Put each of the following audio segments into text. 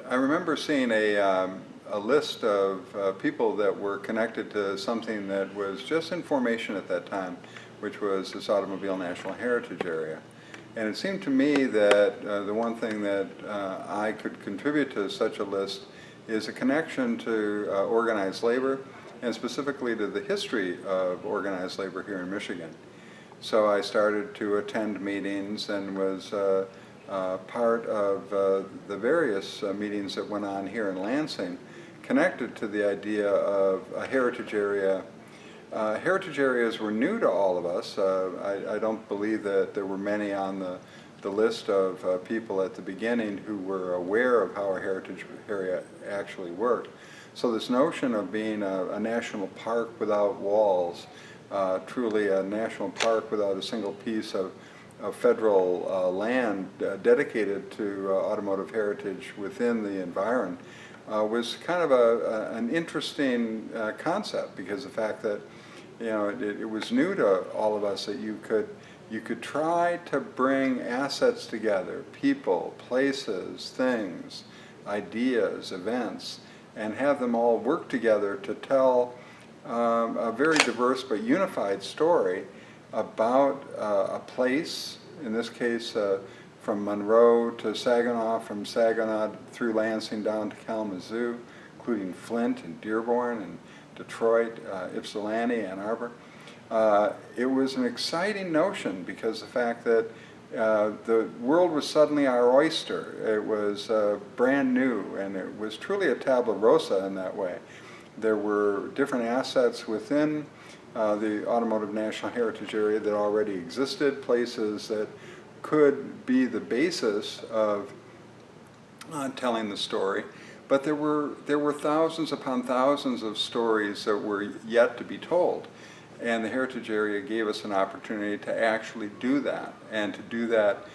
I remember seeing a list of people that were connected to something that was just in formation at that time, which was this Automobile National Heritage Area. And it seemed to me that the one thing that I could contribute to such a list is a connection to organized labor, and specifically to the history of organized labor here in Michigan. So I started to attend meetings and was part of the various meetings that went on here in Lansing connected to the idea of a heritage area. Heritage areas were new to all of us. I don't believe that there were many on the list of people at the beginning who were aware of how a heritage area actually worked. So this notion of being a national park without walls, truly a national park without a single piece of federal land dedicated to automotive heritage within the environment, was kind of an interesting concept, because the fact that it was new to all of us that you could try to bring assets together, people, places, things, ideas, events, and have them all work together to tell a very diverse but unified story about a place, in this case from Monroe to Saginaw, from Saginaw through Lansing down to Kalamazoo, including Flint and Dearborn and Detroit, Ypsilanti, Ann Arbor. It was an exciting notion, because the fact that the world was suddenly our oyster. It was brand new, and it was truly a tabula rasa in that way. There were different assets within the Automotive National Heritage Area that already existed, places that could be the basis of telling the story. But there were thousands upon thousands of stories that were yet to be told. And the Heritage Area gave us an opportunity to actually do that, and to do that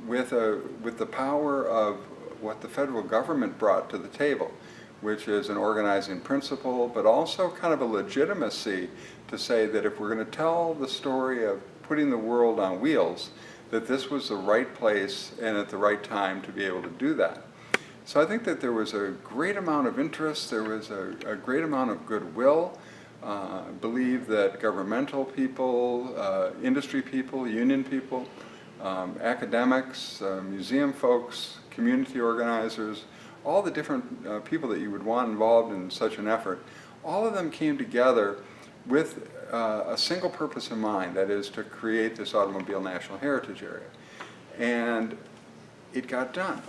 with the power of what the federal government brought to the table, which is an organizing principle, but also kind of a legitimacy to say that if we're going to tell the story of putting the world on wheels, that this was the right place and at the right time to be able to do that. So I think that there was a great amount of interest, there was a great amount of goodwill. I believe that governmental people, industry people, union people, academics, museum folks, community organizers, all the different people that you would want involved in such an effort, all of them came together with a single purpose in mind, that is to create this Automobile National Heritage Area. And it got done.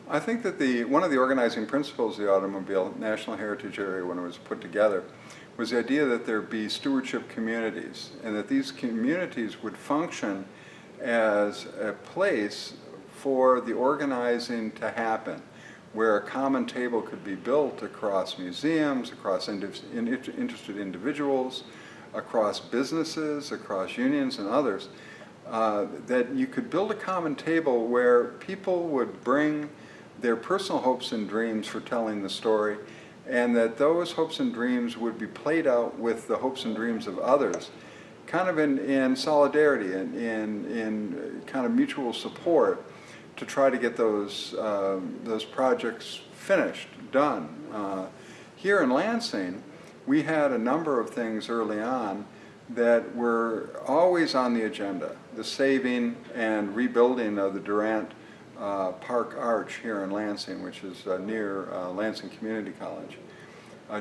I think that one of the organizing principles of the Automobile National Heritage Area, when it was put together, was the idea that there be stewardship communities, and that these communities would function as a place for the organizing to happen, where a common table could be built across museums, across interested individuals, across businesses, across unions and others, that you could build a common table where people would bring their personal hopes and dreams for telling the story, and that those hopes and dreams would be played out with the hopes and dreams of others, kind of in solidarity and in kind of mutual support, to try to get those projects finished, done. Here in Lansing, we had a number of things early on that were always on the agenda. The saving and rebuilding of the Durant Park Arch here in Lansing, which is near Lansing Community College.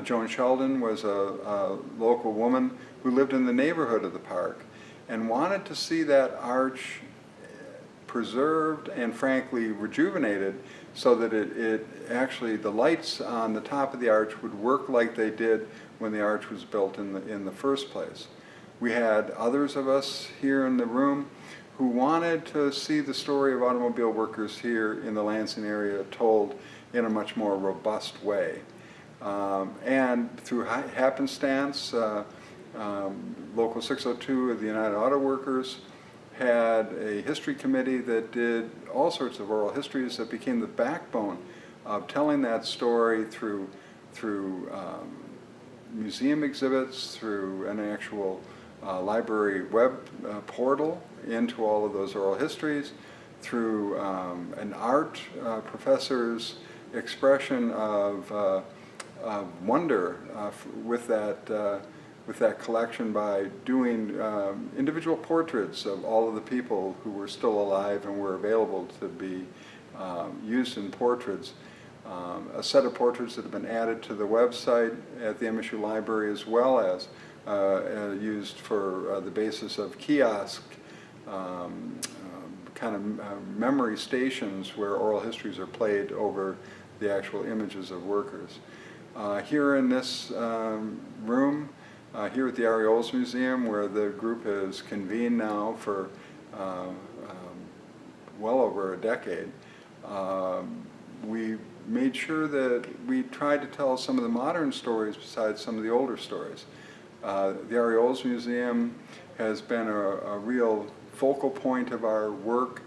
Joan Sheldon was a local woman who lived in the neighborhood of the park and wanted to see that arch preserved and frankly rejuvenated, so that it actually, the lights on the top of the arch would work like they did when the arch was built in the first place. We had others of us here in the room who wanted to see the story of automobile workers here in the Lansing area told in a much more robust way. And through happenstance, Local 602 of the United Auto Workers had a history committee that did all sorts of oral histories that became the backbone of telling that story through museum exhibits, through an actual library web portal into all of those oral histories, through an art professor's expression of wonder with that collection by doing individual portraits of all of the people who were still alive and were available to be used in portraits. A set of portraits that have been added to the website at the MSU Library, as well as used for the basis of kiosk kind of memory stations where oral histories are played over the actual images of workers. Here in this room, here at the Areoles Museum, where the group has convened now for well over a decade, we made sure that we tried to tell some of the modern stories besides some of the older stories. The Areoles Museum has been a real focal point of our work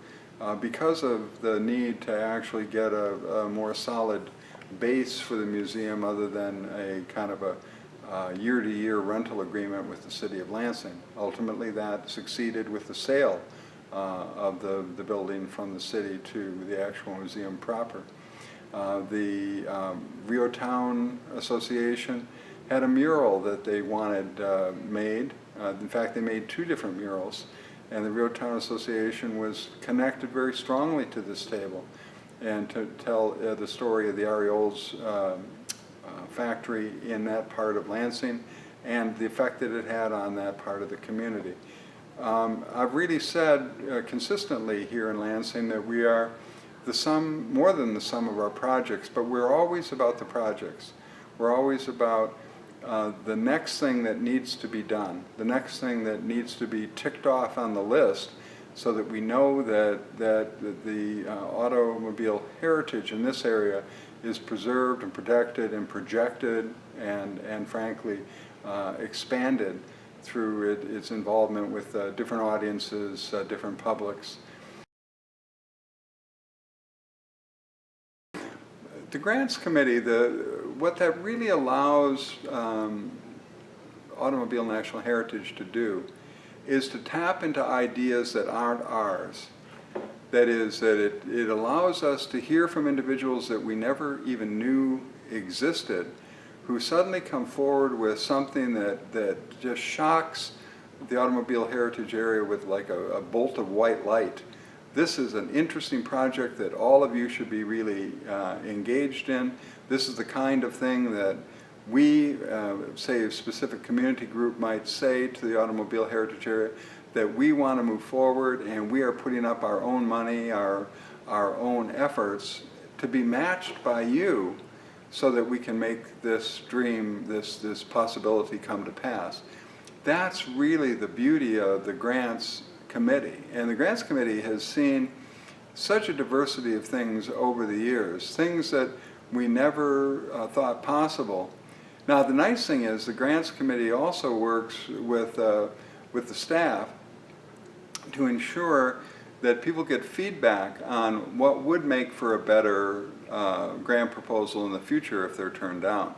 because of the need to actually get a more solid base for the museum other than a kind of a year-to-year rental agreement with the city of Lansing. Ultimately, that succeeded with the sale of the building from the city to the actual museum proper. The Rio Town Association had a mural that they wanted made. In fact, they made 2 different murals, and the Rio Town Association was connected very strongly to this table and to tell the story of the Areoles factory in that part of Lansing and the effect that it had on that part of the community. I've really said consistently here in Lansing that we are the sum, more than the sum of our projects, but we're always about the projects. We're always about the next thing that needs to be done, the next thing that needs to be ticked off on the list so that we know that the automobile heritage in this area is preserved and protected and projected and frankly expanded through its involvement with different audiences, different publics. The Grants Committee, what that really allows Automobile National Heritage to do is to tap into ideas that aren't ours. That is, that it allows us to hear from individuals that we never even knew existed, who suddenly come forward with something that just shocks the automobile heritage area with like a bolt of white light. This is an interesting project that all of you should be really engaged in. This is the kind of thing that we, say a specific community group might say to the automobile heritage area, that we want to move forward and we are putting up our own money, our own efforts to be matched by you so that we can make this dream, this possibility come to pass. That's really the beauty of the Grants Committee. And the Grants Committee has seen such a diversity of things over the years, things that we never thought possible. Now the nice thing is the Grants Committee also works with the staff to ensure that people get feedback on what would make for a better grant proposal in the future if they're turned down,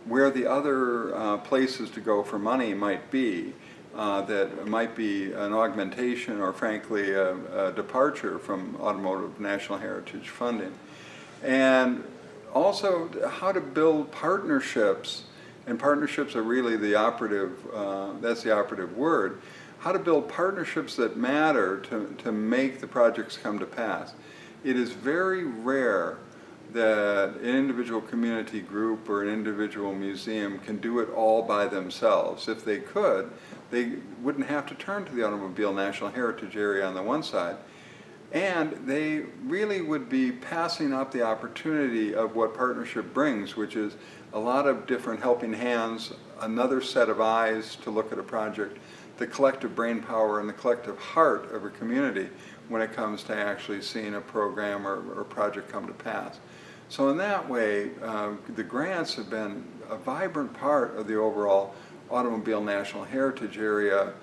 where the other places to go for money might be, that might be an augmentation or frankly a departure from Automotive National Heritage funding. And also how to build partnerships, and partnerships are really the operative, that's the operative word, how to build partnerships that matter to make the projects come to pass. It is very rare that an individual community group or an individual museum can do it all by themselves. If they could, they wouldn't have to turn to the Automobile National Heritage Area on the one side, and they really would be passing up the opportunity of what partnership brings, which is a lot of different helping hands, another set of eyes to look at a project, the collective brain power and the collective heart of a community when it comes to actually seeing a program or project come to pass. So in that way, the grants have been a vibrant part of the overall Automobile National Heritage Area,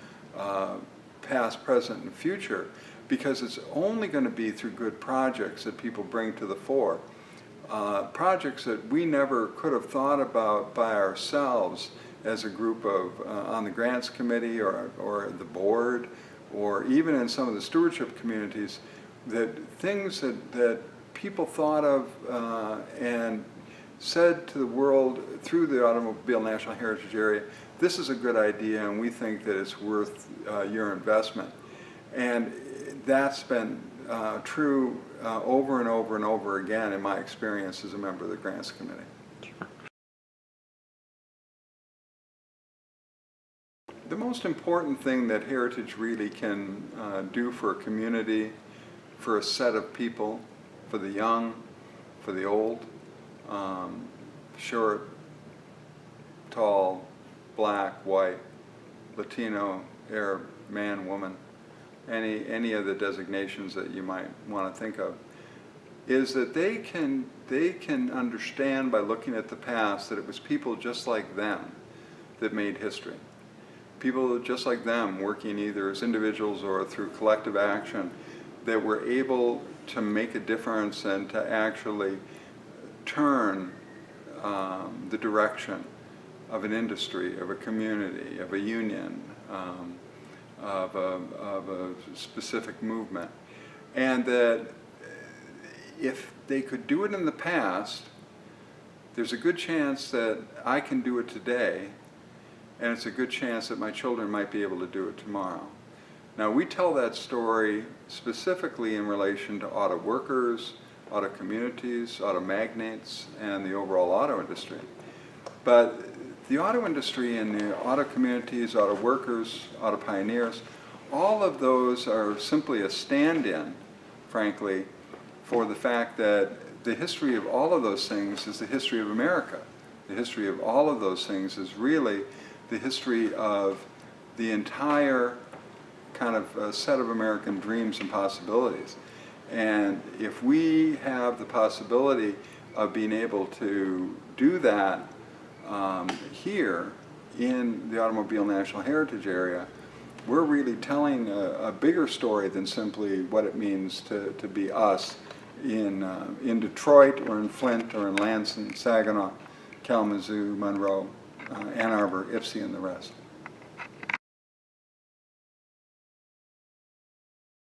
past, present, and future, because it's only going to be through good projects that people bring to the fore. Projects that we never could have thought about by ourselves as a group of, on the grants committee or the board, or even in some of the stewardship communities, that things that people thought of and said to the world through the Automobile National Heritage Area, this is a good idea and we think that it's worth your investment. And that's been true over and over and over again in my experience as a member of the Grants Committee. Sure. The most important thing that heritage really can do for a community, for a set of people, for the young, for the old, short, tall, black, white, Latino, Arab, man, woman, any of the designations that you might want to think of, is that they can understand by looking at the past that it was people just like them that made history. People just like them working either as individuals or through collective action that were able to make a difference and to actually turn the direction of an industry, of a community, of a union, of a specific movement. And that if they could do it in the past, there's a good chance that I can do it today, and it's a good chance that my children might be able to do it tomorrow. Now, we tell that story specifically in relation to auto workers, auto communities, auto magnates, and the overall auto industry. But the auto industry and the auto communities, auto workers, auto pioneers, all of those are simply a stand-in, frankly, for the fact that the history of all of those things is the history of America. The history of all of those things is really the history of the entire kind of set of American dreams and possibilities. And if we have the possibility of being able to do that here in the Automobile National Heritage Area, we're really telling a bigger story than simply what it means to be us in Detroit or in Flint or in Lansing, Saginaw, Kalamazoo, Monroe, Ann Arbor, Ypsi, and the rest.